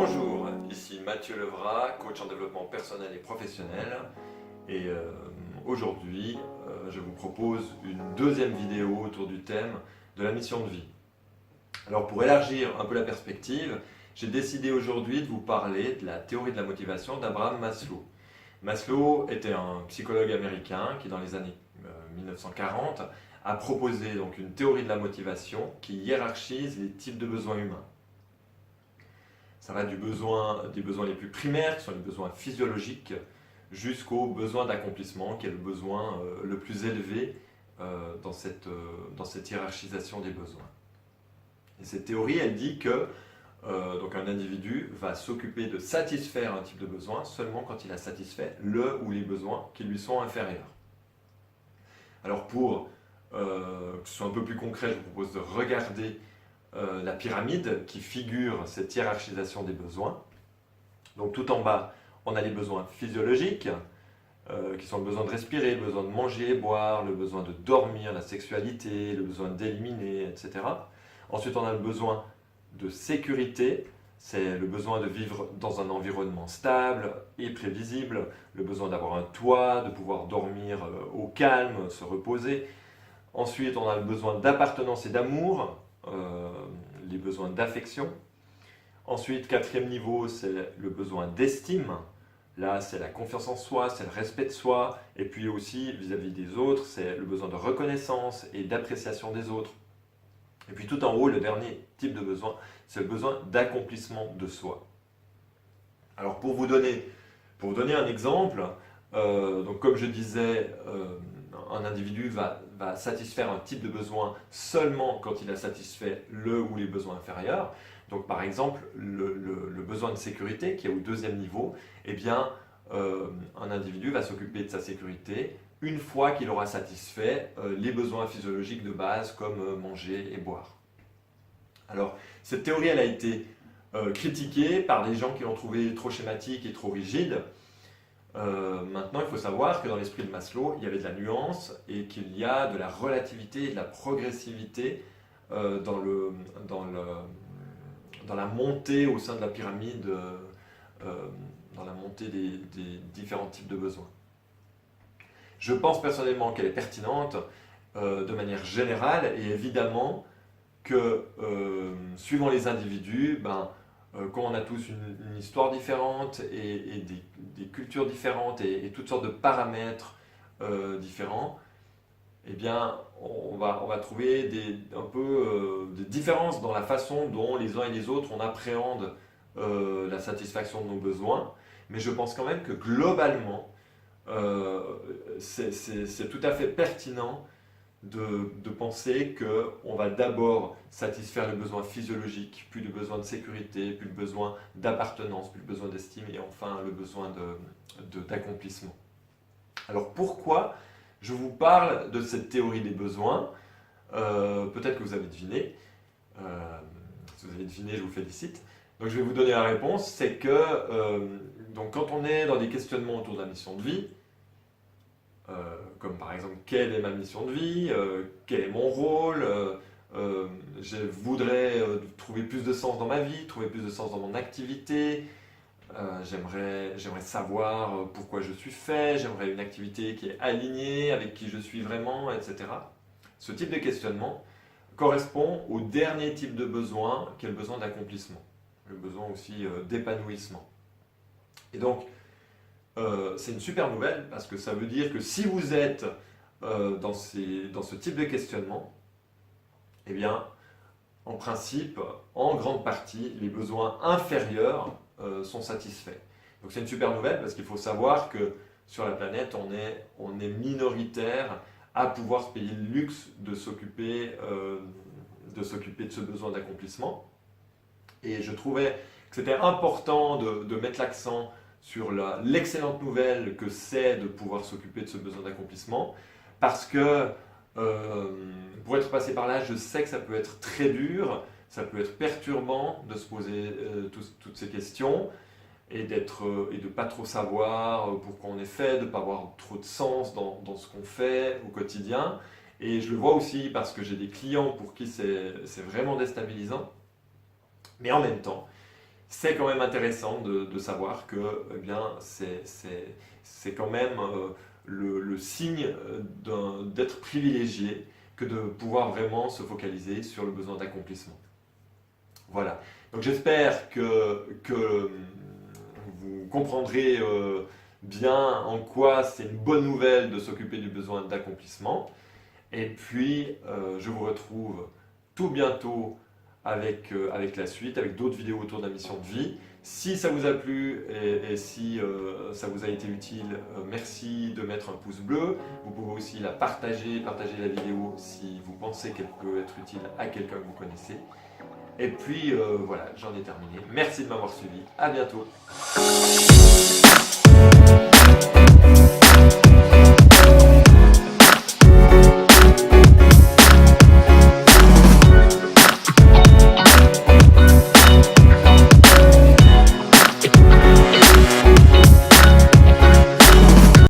Bonjour, ici Mathieu Levrat, coach en développement personnel et professionnel. Et aujourd'hui, je vous propose une deuxième vidéo autour du thème de la mission de vie. Alors pour élargir un peu la perspective, j'ai décidé aujourd'hui de vous parler de la théorie de la motivation d'Abraham Maslow. Maslow était un psychologue américain qui, dans les années 1940, a proposé donc une théorie de la motivation qui hiérarchise les types de besoins humains. Ça va des besoins les plus primaires, qui sont les besoins physiologiques, jusqu'au besoin d'accomplissement, qui est le besoin le plus élevé dans cette hiérarchisation des besoins. Et cette théorie, elle dit que donc un individu va s'occuper de satisfaire un type de besoin seulement quand il a satisfait le ou les besoins qui lui sont inférieurs. Alors pour que ce soit un peu plus concret, je vous propose de regarder la pyramide qui figure cette hiérarchisation des besoins. Donc tout en bas, on a les besoins physiologiques, qui sont le besoin de respirer, le besoin de manger et boire, le besoin de dormir, la sexualité, le besoin d'éliminer, etc. Ensuite, on a le besoin de sécurité, c'est le besoin de vivre dans un environnement stable et prévisible, le besoin d'avoir un toit, de pouvoir dormir au calme, se reposer. Ensuite, on a le besoin d'appartenance et d'amour, les besoins d'affection. Ensuite, quatrième niveau, c'est le besoin d'estime. Là, c'est la confiance en soi, c'est le respect de soi. Et puis aussi, vis-à-vis des autres, c'est le besoin de reconnaissance et d'appréciation des autres. Et puis tout en haut, le dernier type de besoin, c'est le besoin d'accomplissement de soi. Alors pour vous donner un exemple, donc comme je disais, un individu va satisfaire un type de besoin seulement quand il a satisfait le ou les besoins inférieurs. Donc par exemple, le besoin de sécurité qui est au deuxième niveau, eh bien, un individu va s'occuper de sa sécurité une fois qu'il aura satisfait les besoins physiologiques de base comme manger et boire. Alors cette théorie, elle a été critiquée par des gens qui l'ont trouvée trop schématique et trop rigide. Maintenant, il faut savoir que dans l'esprit de Maslow, il y avait de la nuance et qu'il y a de la relativité et de la progressivité dans la montée au sein de la pyramide, dans la montée des différents types de besoins. Je pense personnellement qu'elle est pertinente de manière générale et évidemment que suivant les individus, quand on a tous une histoire différente et des cultures différentes et toutes sortes de paramètres différents, eh bien, on va trouver un peu des différences dans la façon dont les uns et les autres on appréhende la satisfaction de nos besoins. Mais je pense quand même que globalement, c'est tout à fait pertinent de penser qu'on va d'abord satisfaire le besoin physiologique, puis le besoin de sécurité, puis le besoin d'appartenance, puis le besoin d'estime et enfin le besoin d'accomplissement. Alors pourquoi je vous parle de cette théorie des besoins? Peut-être que vous avez deviné. Si vous avez deviné, je vous félicite. Donc je vais vous donner la réponse, c'est que donc quand on est dans des questionnements autour de la mission de vie, comme par exemple quelle est ma mission de vie, quel est mon rôle, je voudrais trouver plus de sens dans ma vie, trouver plus de sens dans mon activité, j'aimerais savoir pourquoi je suis fait, j'aimerais une activité qui est alignée avec qui je suis vraiment, etc. Ce type de questionnement correspond au dernier type de besoin qui est le besoin d'accomplissement, le besoin aussi d'épanouissement. Et donc, c'est une super nouvelle parce que ça veut dire que si vous êtes dans ce type de questionnement, eh bien, en principe, en grande partie, les besoins inférieurs sont satisfaits. Donc c'est une super nouvelle parce qu'il faut savoir que sur la planète, on est minoritaire à pouvoir se payer le luxe de s'occuper de ce besoin d'accomplissement. Et je trouvais que c'était important de mettre l'accent sur l'excellente nouvelle que c'est de pouvoir s'occuper de ce besoin d'accomplissement, parce que pour être passé par là, je sais que ça peut être très dur, ça peut être perturbant de se poser toutes ces questions et de ne pas trop savoir pourquoi on est fait, de ne pas avoir trop de sens dans ce qu'on fait au quotidien. Et je le vois aussi parce que j'ai des clients pour qui c'est vraiment déstabilisant. Mais en même temps, c'est quand même intéressant de savoir que eh bien, c'est quand même le signe d'être privilégié que de pouvoir vraiment se focaliser sur le besoin d'accomplissement. Voilà. Donc j'espère que vous comprendrez bien en quoi c'est une bonne nouvelle de s'occuper du besoin d'accomplissement. Et puis, je vous retrouve tout bientôt avec la suite, avec d'autres vidéos autour de la mission de vie. Si ça vous a plu et si ça vous a été utile, merci de mettre un pouce bleu. Vous pouvez aussi la partager la vidéo si vous pensez qu'elle peut être utile à quelqu'un que vous connaissez. Et puis voilà, j'en ai terminé. Merci de m'avoir suivi. À bientôt.